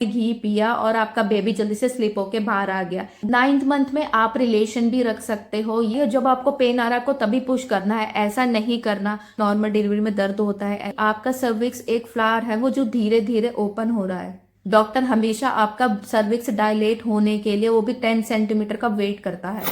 घी पिया और आपका बेबी जल्दी से स्लिप होके बाहर आ गया। 9th मंथ में आप रिलेशन भी रख सकते हो। ये जब आपको पेन आ रहा है को तभी पुश करना है, ऐसा नहीं करना। नॉर्मल डिलीवरी में दर्द होता है। आपका सर्विक्स एक फ्लावर है वो जो धीरे धीरे ओपन हो रहा है। डॉक्टर हमेशा आपका सर्विक्स डायलेट होने के लिए वो भी 10 सेंटीमीटर का वेट करता है।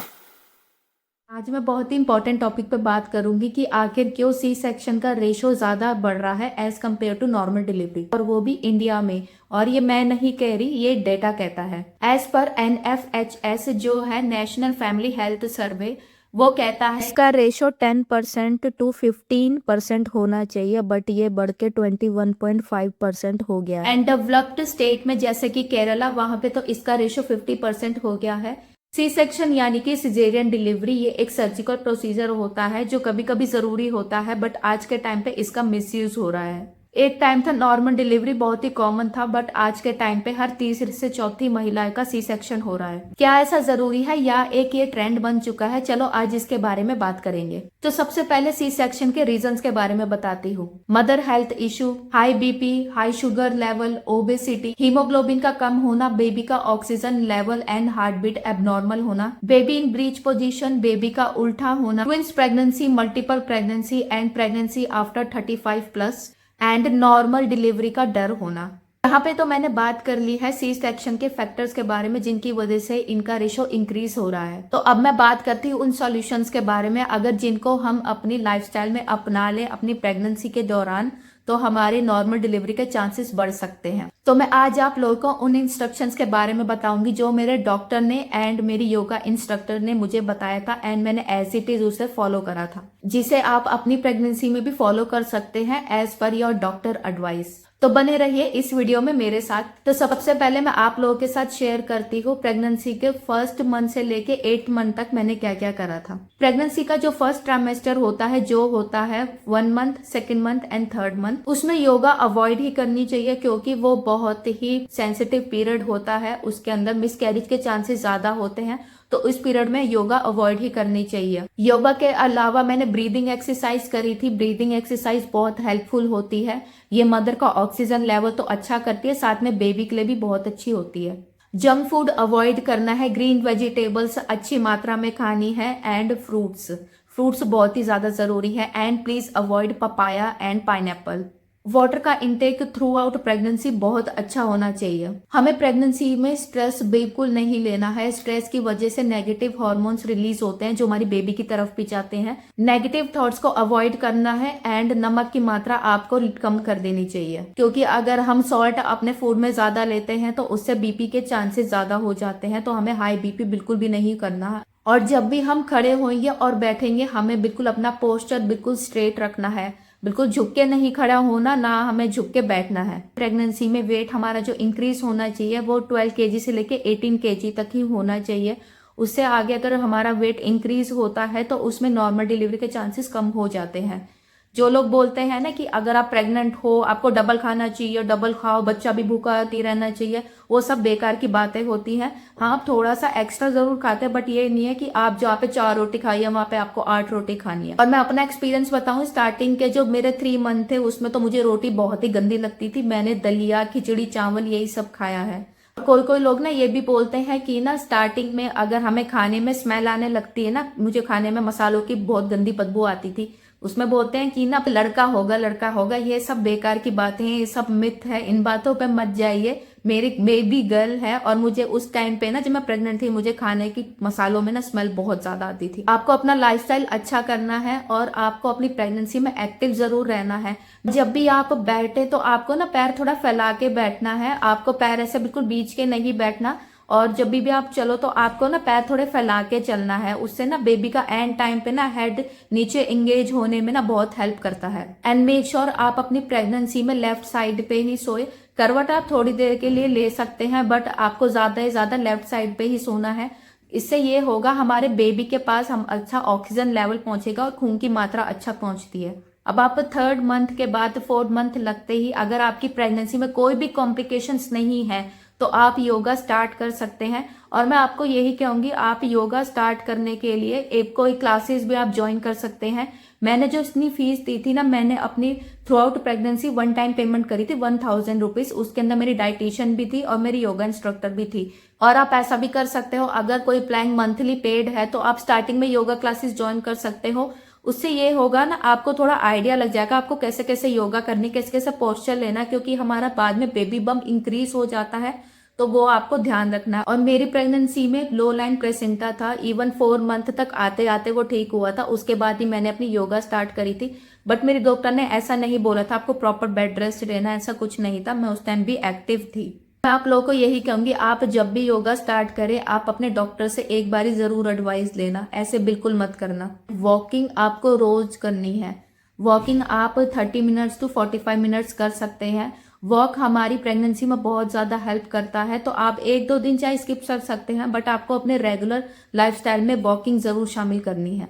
आज मैं बहुत ही इंपॉर्टेंट टॉपिक पे बात करूंगी कि आखिर क्यों सी सेक्शन का रेशो ज्यादा बढ़ रहा है as compare to normal delivery, और वो भी इंडिया में। और ये मैं नहीं कह रही, ये डेटा कहता है। एज पर NFHS जो है नेशनल फैमिली हेल्थ सर्वे, वो कहता है इसका रेशो 10% to 15% होना चाहिए, बट ये बढ़ के 21.5% हो गया है। एंड डेवलप्ड स्टेट में जैसे कि केरला, वहां पे तो इसका रेशो 50% हो गया है। सी सेक्शन यानी कि सिजेरियन डिलीवरी, ये एक सर्जिकल प्रोसीजर होता है जो कभी कभी जरूरी होता है, बट आज के टाइम पे इसका मिसयूज हो रहा है। एक टाइम था नॉर्मल डिलीवरी बहुत ही कॉमन था, बट आज के टाइम पे हर तीसरी से चौथी महिला का सी सेक्शन हो रहा है। क्या ऐसा जरूरी है या एक ये ट्रेंड बन चुका है? चलो आज इसके बारे में बात करेंगे। तो सबसे पहले सी सेक्शन के रीजंस के बारे में बताती हूँ। Mother health issue, high BP, high sugar level, obesity, haemoglobin का कम होना, बेबी का oxygen level and heartbeat abnormal होना, baby in breech position, baby का उल्टा होना, twins pregnancy, multiple pregnancy and pregnancy after 35+ and normal delivery का डर होना। यहाँ पे तो मैंने बात कर ली है सी सेक्शन के फैक्टर्स के बारे में जिनकी वजह से इनका रेशो इंक्रीज हो रहा है। तो अब मैं बात करती हूँ उन सॉल्यूशंस के बारे में, अगर जिनको हम अपनी लाइफस्टाइल में अपना ले अपनी प्रेगनेंसी के दौरान, तो हमारे नॉर्मल डिलीवरी के चांसेस बढ़ सकते हैं। तो मैं आज आप लोगों को उन इंस्ट्रक्शंस के बारे में बताऊंगी जो मेरे डॉक्टर ने एंड मेरी योगा इंस्ट्रक्टर ने मुझे बताया था, एंड मैंने एज इट इज उसे फॉलो करा था, जिसे आप अपनी प्रेगनेंसी में भी फॉलो कर सकते हैं as per your doctor advice. तो बने रहिए इस वीडियो में मेरे साथ। तो सबसे पहले मैं आप लोगों के साथ शेयर करती हूँ प्रेगनेंसी के फर्स्ट मंथ से लेके 8 मंथ तक मैंने क्या क्या करा था। प्रेगनेंसी का जो फर्स्ट ट्राइमेस्टर होता है, जो होता है 1 month, 2nd month and 3rd month, उसमें योगा अवॉइड ही करनी चाहिए क्योंकि वो बहुत ही सेंसिटिव पीरियड होता है। उसके अंदर मिसकैरेज के चांसेस ज्यादा होते हैं, तो इस पीरियड में योगा अवॉइड ही करनी चाहिए। योगा के अलावा मैंने ब्रीदिंग एक्सरसाइज करी थी। ब्रीदिंग एक्सरसाइज बहुत हेल्पफुल होती है। ये मदर का ऑक्सीजन लेवल तो अच्छा करती है, साथ में बेबी के लिए भी बहुत अच्छी होती है। जंक फूड अवॉइड करना है, ग्रीन वेजिटेबल्स अच्छी मात्रा में खानी है, एंड फ्रूट्स बहुत ही ज्यादा जरूरी है। And please avoid papaya and pineapple. Water का इंटेक थ्रू आउट प्रेगनेंसी बहुत अच्छा होना चाहिए। हमें प्रेगनेंसी में स्ट्रेस बिल्कुल नहीं लेना है। स्ट्रेस की वजह से नेगेटिव हार्मोन्स रिलीज होते हैं जो हमारी बेबी की तरफ भी जाते हैं। नेगेटिव थॉट्स को अवॉइड करना है, एंड नमक की मात्रा आपको कम कर देनी चाहिए, क्योंकि अगर हम सॉल्ट अपने फूड में ज्यादा लेते हैं तो उससे बीपी के चांसेस ज्यादा हो जाते हैं। तो हमें हाई बीपी बिल्कुल भी नहीं करना है। और जब भी हम खड़े होंगे और बैठेंगे, हमें बिल्कुल अपना पोस्चर बिल्कुल स्ट्रेट रखना है। बिल्कुल झुक के नहीं खड़ा होना, ना हमें झुक के बैठना है। प्रेगनेंसी में वेट हमारा जो इंक्रीज होना चाहिए वो 12 kg से लेके 18 kg तक ही होना चाहिए। उससे आगे अगर हमारा वेट इंक्रीज होता है तो उसमें नॉर्मल डिलीवरी के चांसेस कम हो जाते हैं। जो लोग बोलते हैं ना कि अगर आप प्रेग्नेंट हो आपको डबल खाना चाहिए, डबल खाओ, बच्चा भी भूखा रहना चाहिए, वो सब बेकार की बातें होती हैं। हाँ, आप थोड़ा सा एक्स्ट्रा जरूर खाते हैं, बट ये नहीं है कि आप जहाँ पे 4 रोटी खाई है वहां पे आपको 8 रोटी खानी है। और मैं अपना एक्सपीरियंस बताऊं, स्टार्टिंग के जो मेरे 3 मंथ थे उसमें तो मुझे रोटी बहुत ही गंदी लगती थी। मैंने दलिया, खिचड़ी, चावल यही सब खाया है। कोई कोई लोग ना ये भी बोलते हैं कि ना स्टार्टिंग में अगर हमें खाने में स्मेल आने लगती है ना, मुझे खाने में मसालों की बहुत गंदी बदबू आती थी, उसमें बोलते हैं कि ना लड़का होगा लड़का होगा। ये सब बेकार की बातें हैं, ये सब मिथ है, इन बातों पे मत जाइए। मेरी बेबी गर्ल है और मुझे उस टाइम पे ना जब मैं प्रेग्नेंट थी मुझे खाने की मसालों में ना स्मेल बहुत ज्यादा आती थी। आपको अपना लाइफस्टाइल अच्छा करना है और आपको अपनी प्रेगनेंसी में एक्टिव जरूर रहना है। जब भी आप बैठे तो आपको ना पैर थोड़ा फैला के बैठना है। आपको पैर ऐसे बिल्कुल बीच के नहीं बैठना, और जब भी आप चलो तो आपको ना पैर थोड़े फैला के चलना है। उससे ना बेबी का एंड टाइम पे ना हेड नीचे एंगेज होने में ना बहुत हेल्प करता है। एंड मेक श्योर आप अपनी प्रेगनेंसी में लेफ्ट साइड पे ही सोए। करवट आप थोड़ी देर के लिए ले सकते हैं, बट आपको ज्यादा से ज्यादा लेफ्ट साइड पे ही सोना है। इससे ये होगा हमारे बेबी के पास हम अच्छा ऑक्सीजन लेवल पहुंचेगा और खून की मात्रा अच्छा पहुंचती है। अब आप 3rd मंथ के बाद 4th मंथ लगते ही अगर आपकी प्रेगनेंसी में कोई भी कॉम्प्लिकेशंस नहीं है तो आप योगा स्टार्ट कर सकते हैं। और मैं आपको यही कहूँगी, आप योगा स्टार्ट करने के लिए एक कोई क्लासेस भी आप ज्वाइन कर सकते हैं। मैंने जो इतनी फीस दी थी ना, मैंने अपनी through out pregnancy 1 time payment करी थी 1000 रुपीज। उसके अंदर मेरी डाइटिशियन भी थी और मेरी योगा इंस्ट्रक्टर भी थी। और आप ऐसा भी कर सकते हो, अगर कोई प्लान मंथली पेड है तो आप स्टार्टिंग में योगा क्लासेस ज्वाइन कर सकते हो। उससे ये होगा ना, आपको थोड़ा आइडिया लग जाएगा आपको कैसे कैसे योगा करनी, कैसे कैसे पोस्चर लेना, क्योंकि हमारा बाद में बेबी बम इंक्रीज हो जाता है, तो वो आपको ध्यान रखना है। और मेरी प्रेगनेंसी में लो लाइन प्लेसेंटा था, इवन 4 मंथ तक आते आते वो ठीक हुआ था। उसके बाद ही मैंने अपनी योगा स्टार्ट करी थी। बट मेरी डॉक्टर ने ऐसा नहीं बोला था आपको प्रॉपर बेड रेस्ट लेना, ऐसा कुछ नहीं था। मैं उस टाइम भी एक्टिव थी। मैं आप लोगों को यही कहूंगी, आप जब भी योगा स्टार्ट करें आप अपने डॉक्टर से एक बारी जरूर एडवाइस लेना, ऐसे बिल्कुल मत करना। वॉकिंग आपको रोज करनी है। वॉकिंग आप 30 मिनट्स टू 45 मिनट्स कर सकते हैं। वॉक हमारी प्रेगनेंसी में बहुत ज़्यादा हेल्प करता है, तो आप 1-2 दिन चाहे स्किप कर सकते हैं, बट आपको अपने रेगुलर लाइफस्टाइल में वॉकिंग ज़रूर शामिल करनी है।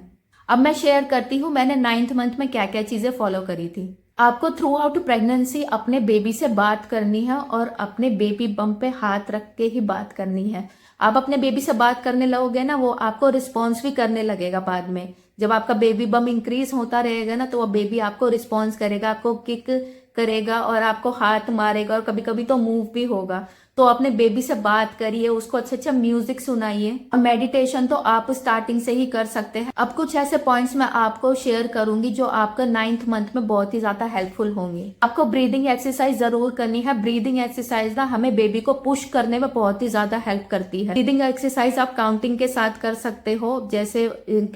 अब मैं शेयर करती हूँ मैंने 9th मंथ में क्या क्या चीज़ें फॉलो करी थी। आपको थ्रू आउट प्रेगनेंसी अपने बेबी से बात करनी है और अपने बेबी बम पे हाथ रख के ही बात करनी है। आप अपने बेबी से बात करने लगोगे ना, वो आपको रिस्पॉन्स भी करने लगेगा बाद में। जब आपका बेबी बम इंक्रीज होता रहेगा ना, तो वो बेबी आपको रिस्पॉन्स करेगा, आपको किक करेगा और आपको हाथ मारेगा और कभी कभी तो मूव भी होगा। तो अपने बेबी से बात करिए, उसको अच्छा अच्छा म्यूजिक सुनाइए। और मेडिटेशन तो आप स्टार्टिंग से ही कर सकते हैं। अब कुछ ऐसे पॉइंट्स मैं आपको शेयर करूंगी जो आपका 9th मंथ में बहुत ही ज्यादा हेल्पफुल होंगे। आपको ब्रीदिंग एक्सरसाइज जरूर करनी है। ब्रीदिंग एक्सरसाइज ना हमें बेबी को पुश करने में बहुत ही ज्यादा हेल्प करती है। ब्रीदिंग एक्सरसाइज आप काउंटिंग के साथ कर सकते हो। जैसे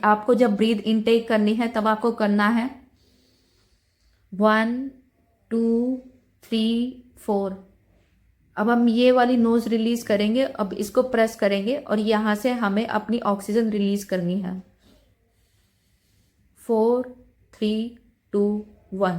आपको जब ब्रीद इनटेक करनी है तब आपको करना है 1 2 3 4। अब हम ये वाली नोज रिलीज करेंगे। अब इसको प्रेस करेंगे और यहां से हमें अपनी ऑक्सीजन रिलीज करनी है। 4 3 2 1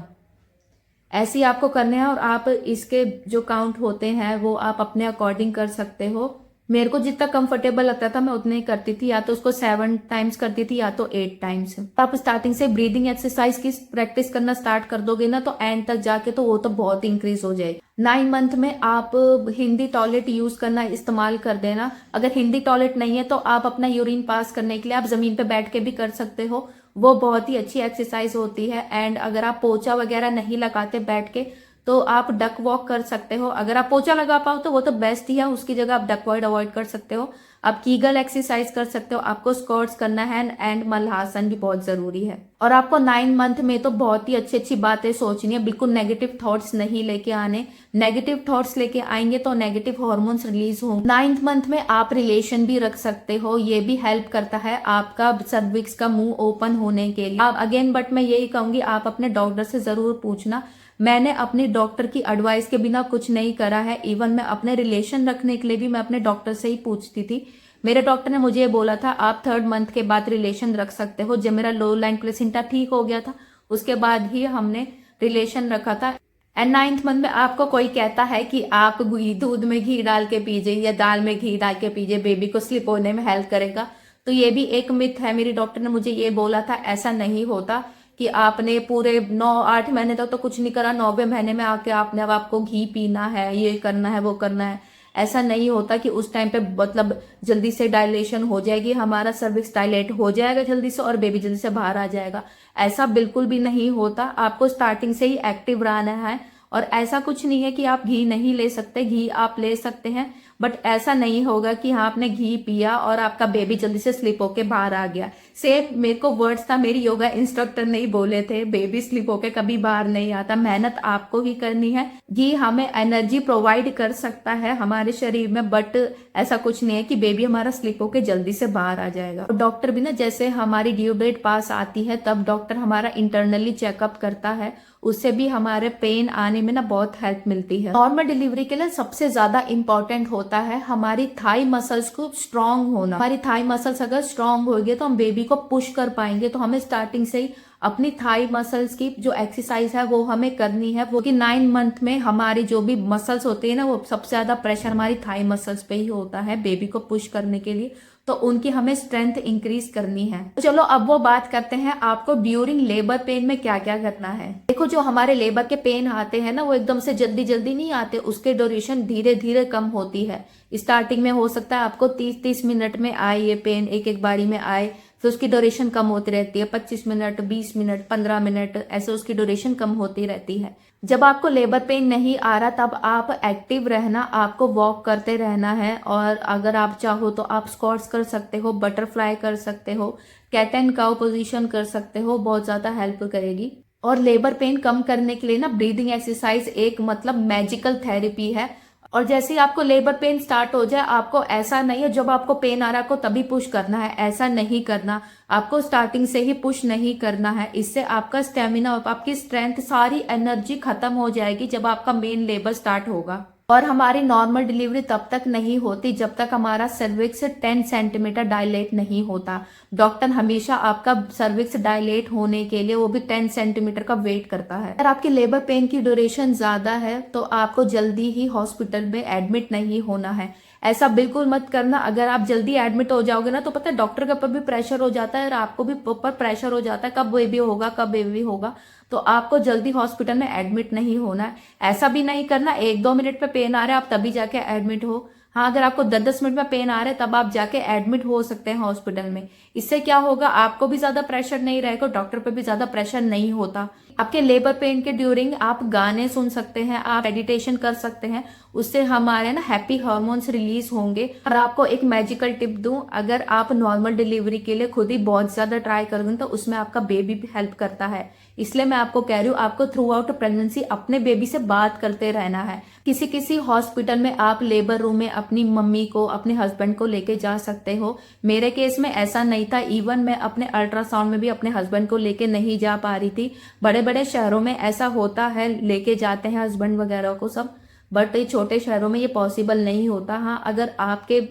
ऐसे ही आपको करने हैं। और आप इसके जो काउंट होते हैं वो आप अपने अकॉर्डिंग कर सकते हो। मेरे को जितना कंफर्टेबल लगता था मैं उतने ही करती थी, या तो उसको 7 टाइम्स करती थी या तो 8 टाइम्स। आप स्टार्टिंग से ब्रीदिंग एक्सरसाइज की प्रैक्टिस करना स्टार्ट कर दोगे ना, तो एंड तक जाके तो वो तो बहुत इंक्रीज हो जाएगी। 9 मंथ में आप हिंदी टॉयलेट यूज करना इस्तेमाल कर देना। अगर हिंदी टॉयलेट नहीं है तो आप अपना यूरिन पास करने के लिए आप जमीन पे बैठ के भी कर सकते हो, वो बहुत ही अच्छी एक्सरसाइज होती है। एंड अगर आप पोछा वगैरह नहीं लगाते बैठ के तो आप डक वॉक कर सकते हो। अगर आप पोछा लगा पाओ तो वो तो बेस्ट ही है, उसकी जगह आप डक वॉक अवॉइड कर सकते हो। आप कीगल एक्सरसाइज कर सकते हो। आपको स्क्वाट्स करना है एंड मल्लासन भी बहुत जरूरी है। और आपको 9 मंथ में तो बहुत ही अच्छी अच्छी बातें सोचनी है, बिल्कुल नेगेटिव थॉट्स नहीं लेके आने। नेगेटिव थॉट्स लेके आएंगे तो नेगेटिव हार्मोन्स रिलीज होंगे। 9th मंथ में आप रिलेशन भी रख सकते हो, ये भी हेल्प करता है आपका सर्विक्स का मुंह ओपन होने के लिए। आप अगेन बट मैं यही कहूंगी आप अपने डॉक्टर से जरूर पूछना। मैंने अपने डॉक्टर की एडवाइस के बिना कुछ नहीं करा है। इवन मैं अपने रिलेशन रखने के लिए भी मैं अपने डॉक्टर से ही पूछती थी। मेरे डॉक्टर ने मुझे बोला था आप 3rd मंथ के बाद रिलेशन रख सकते हो। जब मेरा लो लाइन प्लेसेंटा ठीक हो गया था उसके बाद ही हमने रिलेशन रखा था। एंड 9th मंथ में आपको कोई कहता है कि आप दूध में घी डाल के पीजिए या दाल में घी डाल के पीजिए, बेबी को स्लिप होने में हेल्प करेगा, तो ये भी एक मिथ है। मेरी डॉक्टर ने मुझे ये बोला था, ऐसा नहीं होता कि आपने पूरे 9-8 महीने तक तो कुछ नहीं करा, 9वें महीने में आके आपने अब आपको घी पीना है, ये करना है, वो करना है। ऐसा नहीं होता कि उस टाइम पे मतलब जल्दी से डायलेशन हो जाएगी, हमारा सर्विक्स डायलेट हो जाएगा जल्दी से और बेबी जल्दी से बाहर आ जाएगा। ऐसा बिल्कुल भी नहीं होता। आपको स्टार्टिंग से ही एक्टिव रहना है। और ऐसा कुछ नहीं है कि आप घी नहीं ले सकते, घी आप ले सकते हैं, बट ऐसा नहीं होगा कि हाँ आपने घी पिया और आपका बेबी जल्दी से स्लिप होके बाहर आ गया। सेम मेरे को वर्ड्स था, मेरी योगा इंस्ट्रक्टर ने ही बोले थे, बेबी स्लिप होके कभी बाहर नहीं आता, मेहनत आपको ही करनी है। घी हमें एनर्जी प्रोवाइड कर सकता है हमारे शरीर में, बट ऐसा कुछ नहीं है कि बेबी हमारा स्लिप होके जल्दी से बाहर आ जाएगा। डॉक्टर भी ना, जैसे हमारी ड्यू डेट पास आती है तब डॉक्टर हमारा इंटरनली चेकअप करता है, उससे भी हमारे पेन आने में ना बहुत हेल्प मिलती है। नॉर्मल डिलीवरी के लिए सबसे ज्यादा इंपॉर्टेंट होता है हमारी थाई मसल्स को स्ट्रांग होना। हमारी थाई मसल्स अगर स्ट्रांग होगी तो हम बेबी को पुश कर पाएंगे। तो हमें स्टार्टिंग से ही अपनी थाई मसल्स की जो एक्सरसाइज है वो हमें करनी है, वो कि 9 मंथ में हमारी जो भी मसल्स होते हैं ना, वो सबसे ज्यादा प्रेशर हमारी थाई मसल्स पे ही होता है बेबी को पुश करने के लिए। तो उनकी हमें स्ट्रेंथ इंक्रीज करनी है। तो चलो अब वो बात करते हैं आपको ड्यूरिंग लेबर पेन में क्या क्या करना है। देखो जो हमारे लेबर के पेन आते हैं ना, वो एकदम से जल्दी जल्दी नहीं आते, उसके ड्यूरेशन धीरे धीरे कम होती है। स्टार्टिंग में हो सकता है आपको 30-30 मिनट में आए ये पेन, एक एक बारी में आए, फिर उसकी ड्यूरेशन कम होती रहती है, 25 मिनट, 20 मिनट, 15 मिनट, ऐसे उसकी ड्यूरेशन कम होती रहती है। जब आपको लेबर पेन नहीं आ रहा तब आप एक्टिव रहना, आपको वॉक करते रहना है, और अगर आप चाहो तो आप स्क्वाट्स कर सकते हो, बटरफ्लाई कर सकते हो, कैट एंड काउ पोजीशन कर सकते हो, बहुत ज़्यादा हेल्प करेगी। और लेबर पेन कम करने के लिए ना ब्रीदिंग एक्सरसाइज एक मतलब मैजिकल थेरेपी है। और जैसे ही आपको लेबर पेन स्टार्ट हो जाए, आपको ऐसा नहीं है जब आपको पेन आ रहा है को तभी पुश करना है, ऐसा नहीं करना। आपको स्टार्टिंग से ही पुश नहीं करना है, इससे आपका स्टेमिना, आपकी स्ट्रेंथ, सारी एनर्जी खत्म हो जाएगी जब आपका मेन लेबर स्टार्ट होगा। और हमारी नॉर्मल डिलीवरी तब तक नहीं होती जब तक हमारा सर्विक्स 10 सेंटीमीटर डायलेट नहीं होता। डॉक्टर हमेशा आपका सर्विक्स डायलेट होने के लिए वो भी 10 सेंटीमीटर का वेट करता है। अगर आपकी लेबर पेन की ड्यूरेशन ज्यादा है तो आपको जल्दी ही हॉस्पिटल में एडमिट नहीं होना है। ऐसा बिल्कुल मत करना। अगर आप जल्दी एडमिट हो जाओगे ना तो पता है डॉक्टर के ऊपर भी प्रेशर हो जाता है और आपको भी ऊपर प्रेशर हो जाता है, कब बेबी होगा, कब बेबी होगा। तो आपको जल्दी हॉस्पिटल में एडमिट नहीं होना है। ऐसा भी नहीं करना 1-2 मिनट पे पेन आ रहा है आप तभी जाके एडमिट हो। हाँ, अगर आपको 10-10 मिनट में पेन आ रहा है तब आप जाके एडमिट हो सकते हैं हॉस्पिटल में। इससे क्या होगा, आपको भी ज्यादा प्रेशर नहीं रहेगा, डॉक्टर पे भी ज्यादा प्रेशर नहीं होता। आपके लेबर पेन के ड्यूरिंग आप गाने सुन सकते हैं, आप मेडिटेशन कर सकते हैं, उससे हमारे ना हैप्पी हार्मोन्स रिलीज होंगे। और आपको एक मैजिकल टिप दूं, अगर आप नॉर्मल डिलीवरी के लिए खुद ही बहुत ज्यादा ट्राई करोगे तो उसमें आपका बेबी भी हेल्प करता है। इसलिए मैं आपको कह रही हूँ, आपको थ्रू आउट प्रेगनेंसी अपने बेबी से बात करते रहना है। किसी किसी हॉस्पिटल में आप लेबर रूम में अपनी मम्मी को, अपने हस्बैंड को लेके जा सकते हो। मेरे केस में ऐसा नहीं था, इवन मैं अपने अल्ट्रासाउंड में भी अपने हस्बैंड को लेके नहीं जा पा रही थी। बड़े बड़े शहरों में ऐसा होता है, लेके जाते हैं हस्बैंड वगैरह को सब, बट ये छोटे शहरों में ये पॉसिबल नहीं होता। हाँ, अगर आपके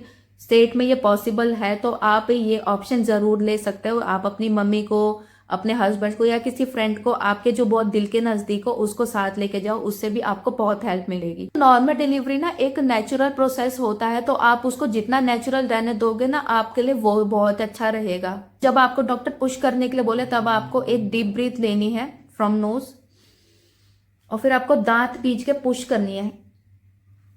स्टेट में ये पॉसिबल है तो आप ये ऑप्शन जरूर ले सकते हो। आप अपनी मम्मी को, अपने हस्बैंड को या किसी फ्रेंड को आपके जो बहुत दिल के नजदीक हो उसको साथ लेके जाओ, उससे भी आपको बहुत हेल्प मिलेगी। नॉर्मल डिलीवरी ना एक नेचुरल प्रोसेस होता है, तो आप उसको जितना नेचुरल रहने दोगे ना आपके लिए वो बहुत अच्छा रहेगा। जब आपको डॉक्टर पुश करने के लिए बोले तब आपको एक डीप ब्रीथ लेनी है फ्रॉम नोज, और फिर आपको दांत बीज के पुश करनी है।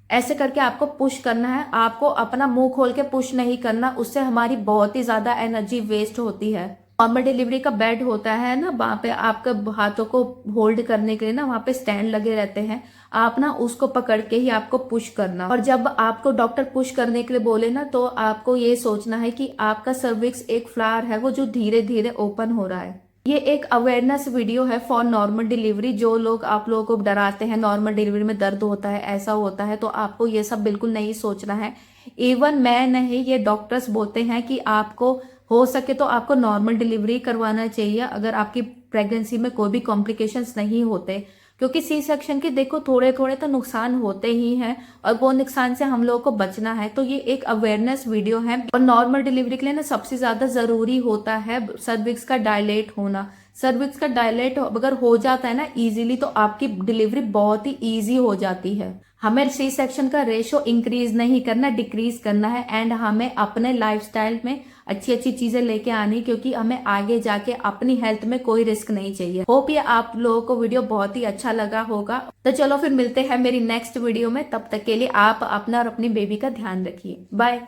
ऐसे करके आपको पुश करना है, आपको अपना मुंह खोल के पुश नहीं करना, उससे हमारी बहुत ही ज्यादा एनर्जी वेस्ट होती है। नॉर्मल डिलीवरी का बेड होता है ना, वहां पे आपके हाथों को होल्ड करने के लिए ना वहां पे स्टैंड लगे रहते हैं, आप ना उसको पकड़ के ही आपको पुश करना। और जब आपको डॉक्टर पुश करने के लिए बोले ना तो आपको ये सोचना है कि आपका सर्विक्स एक फ्लावर है वो जो धीरे धीरे ओपन हो रहा है। ये एक अवेयरनेस वीडियो है फॉर नॉर्मल डिलीवरी। जो लोग आप लोगों को डराते हैं नॉर्मल डिलीवरी में दर्द होता है, ऐसा होता है, तो आपको ये सब बिल्कुल नहीं सोचना है। इवन मैं नहीं, ये डॉक्टर्स बोलते हैं कि आपको हो सके तो आपको नॉर्मल डिलीवरी करवाना चाहिए अगर आपकी प्रेगनेंसी में कोई भी कॉम्प्लिकेशंस नहीं होते, क्योंकि सी सेक्शन के देखो थोड़े थोड़े तो नुकसान होते ही हैं और वो नुकसान से हम लोगों को बचना है। तो ये एक अवेयरनेस वीडियो है। और नॉर्मल डिलीवरी के लिए ना सबसे ज्यादा जरूरी होता है सर्विक्स का डायलेट होना। सर्विक्स का डायलेट अगर हो जाता है ना इजीली, तो आपकी डिलीवरी बहुत ही ईजी हो जाती है। हमें सी सेक्शन का रेशो इंक्रीज नहीं करना, डिक्रीज करना है। एंड हमें अपने लाइफस्टाइल में अच्छी अच्छी चीजें लेके आनी, क्योंकि हमें आगे जाके अपनी हेल्थ में कोई रिस्क नहीं चाहिए। होप ये आप लोगों को वीडियो बहुत ही अच्छा लगा होगा। तो चलो फिर मिलते हैं मेरी नेक्स्ट वीडियो में, तब तक के लिए आप अपना और अपनी बेबी का ध्यान रखिए। बाय।